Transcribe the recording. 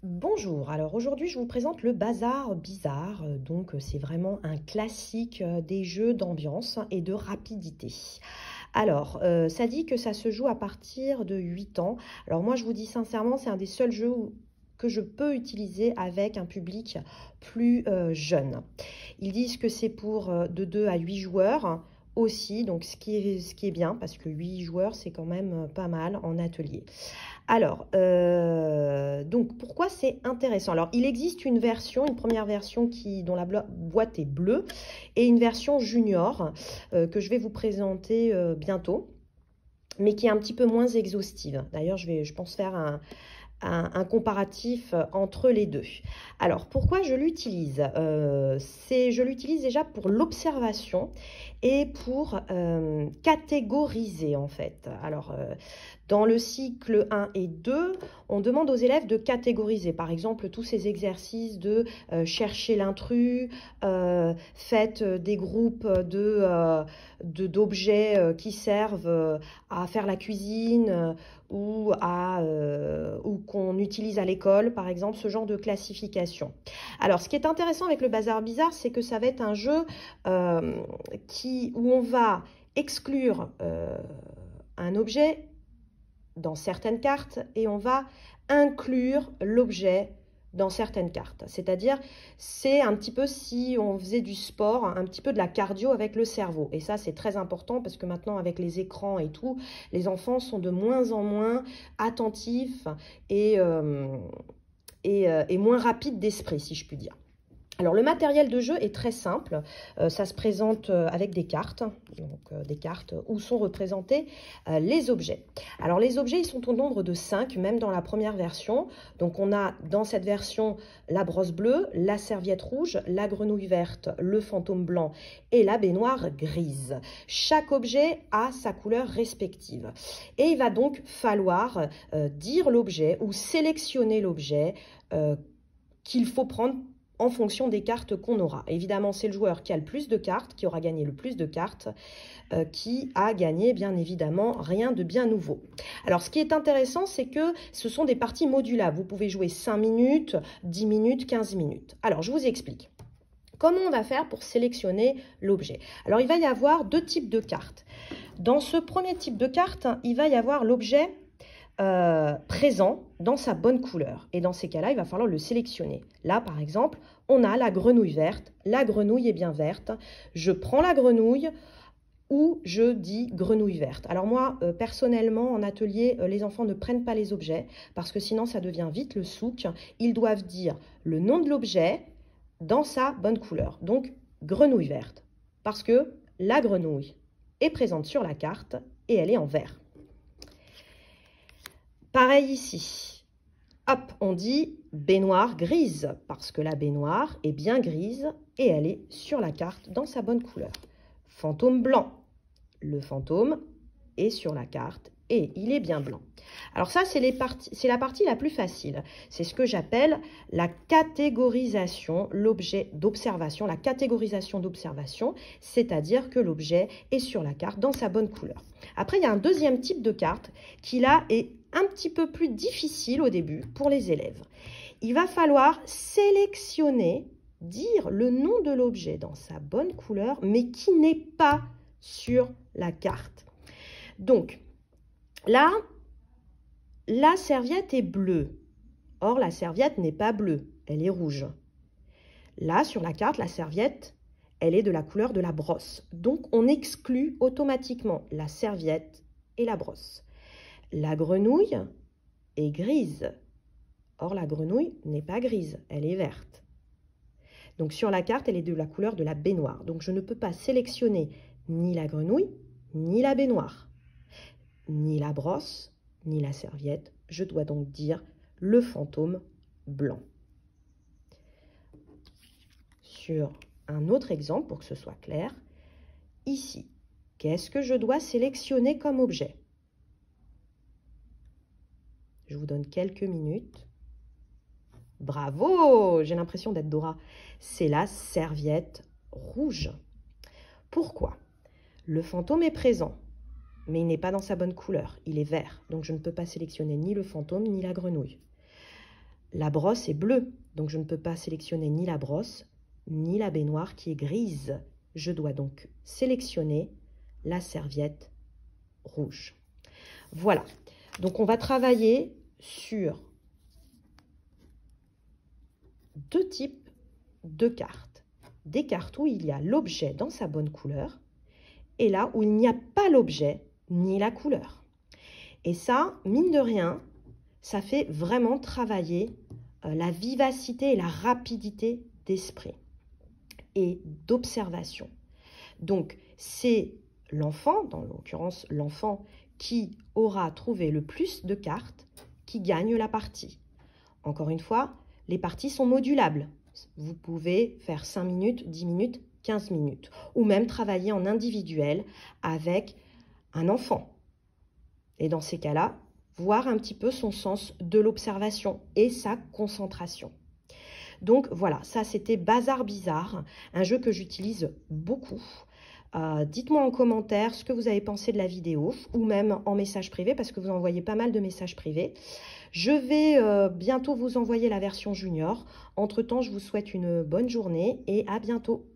Bonjour, alors aujourd'hui je vous présente le bazar bizarre, donc c'est vraiment un classique des jeux d'ambiance et de rapidité. Alors, ça dit que ça se joue à partir de 8 ans. Alors moi je vous dis sincèrement, c'est un des seuls jeux que je peux utiliser avec un public plus jeune. Ils disent que c'est pour de 2 à 8 joueurs aussi, donc ce qui est bien, parce que 8 joueurs c'est quand même pas mal en atelier. Alors, donc pourquoi c'est intéressant? Alors, il existe une version, une première version dont la boîte est bleue et une version junior que je vais vous présenter bientôt, mais qui est un petit peu moins exhaustive. D'ailleurs, je pense faire un comparatif entre les deux. Alors, pourquoi je l'utilise? Je l'utilise déjà pour l'observation et pour catégoriser en fait. Alors, dans le cycle 1 et 2, on demande aux élèves de catégoriser. Par exemple, tous ces exercices de chercher l'intrus, faites des groupes d'objets qui servent à faire la cuisine ou qu'on utilise à l'école, par exemple, ce genre de classification. Alors, ce qui est intéressant avec le bazar bizarre, c'est que ça va être un jeu où on va exclure un objet dans certaines cartes et on va inclure l'objet dans certaines cartes. C'est-à-dire, c'est un petit peu si on faisait du sport, un petit peu de la cardio avec le cerveau. Et ça, c'est très important parce que maintenant, avec les écrans et tout, les enfants sont de moins en moins attentifs et moins rapides d'esprit, si je puis dire. Alors, le matériel de jeu est très simple. Ça se présente avec des cartes, donc des cartes où sont représentés les objets. Alors, les objets, ils sont au nombre de 5, même dans la première version. Donc, on a dans cette version la brosse bleue, la serviette rouge, la grenouille verte, le fantôme blanc et la baignoire grise. Chaque objet a sa couleur respective. Et il va donc falloir dire l'objet ou sélectionner l'objet qu'il faut prendre en fonction des cartes qu'on aura. Évidemment, c'est le joueur qui a le plus de cartes, qui aura gagné le plus de cartes, qui a gagné, bien évidemment, rien de bien nouveau. Alors, ce qui est intéressant, c'est que ce sont des parties modulables. Vous pouvez jouer 5 minutes, 10 minutes, 15 minutes. Alors, je vous explique. Comment on va faire pour sélectionner l'objet? Alors, il va y avoir deux types de cartes. Dans ce premier type de carte, il va y avoir l'objet présent dans sa bonne couleur. Et dans ces cas-là, il va falloir le sélectionner. Là, par exemple, on a la grenouille verte. La grenouille est bien verte. Je prends la grenouille ou je dis grenouille verte. Alors moi, personnellement, en atelier, les enfants ne prennent pas les objets parce que sinon, ça devient vite le souk. Ils doivent dire le nom de l'objet dans sa bonne couleur. Donc, grenouille verte. Parce que la grenouille est présente sur la carte et elle est en vert. Pareil ici. Hop, on dit baignoire grise, parce que la baignoire est bien grise et elle est sur la carte dans sa bonne couleur. Fantôme blanc. Le fantôme est sur la carte et il est bien blanc. Alors ça, c'est la partie la plus facile. C'est ce que j'appelle la catégorisation, l'objet d'observation, la catégorisation d'observation, c'est-à-dire que l'objet est sur la carte dans sa bonne couleur. Après, il y a un deuxième type de carte qui, là, est un petit peu plus difficile au début pour les élèves. Il va falloir sélectionner, dire le nom de l'objet dans sa bonne couleur, mais qui n'est pas sur la carte. Donc, là, la serviette est bleue. Or, la serviette n'est pas bleue, elle est rouge. Là, sur la carte, la serviette, elle est de la couleur de la brosse. Donc, on exclut automatiquement la serviette et la brosse. La grenouille est grise. Or, la grenouille n'est pas grise, elle est verte. Donc, sur la carte, elle est de la couleur de la baignoire. Donc, je ne peux pas sélectionner ni la grenouille, ni la baignoire, ni la brosse, ni la serviette. Je dois donc dire le fantôme blanc. Sur un autre exemple, pour que ce soit clair, ici, qu'est-ce que je dois sélectionner comme objet? Je vous donne quelques minutes. Bravo! J'ai l'impression d'être Dora. C'est la serviette rouge. Pourquoi? Le fantôme est présent, mais il n'est pas dans sa bonne couleur. Il est vert, donc je ne peux pas sélectionner ni le fantôme ni la grenouille. la brosse est bleue, donc je ne peux pas sélectionner ni la brosse, ni la baignoire qui est grise. Je dois donc sélectionner la serviette rouge. Voilà, donc on va travailler sur deux types de cartes. Des cartes où il y a l'objet dans sa bonne couleur et là où il n'y a pas l'objet ni la couleur. Et ça, mine de rien, ça fait vraiment travailler la vivacité et la rapidité d'esprit et d'observation. Donc, c'est l'enfant, dans l'occurrence l'enfant qui aura trouvé le plus de cartes, qui gagne la partie. Encore une fois, les parties sont modulables. Vous pouvez faire 5 minutes, 10 minutes, 15 minutes, ou même travailler en individuel avec un enfant. Et dans ces cas-là, voir un petit peu son sens de l'observation et sa concentration. Donc voilà, ça c'était Bazar Bizarre, un jeu que j'utilise beaucoup. Dites-moi en commentaire ce que vous avez pensé de la vidéo ou même en message privé parce que vous envoyez pas mal de messages privés. Je vais bientôt vous envoyer la version junior. Entre-temps, je vous souhaite une bonne journée et à bientôt.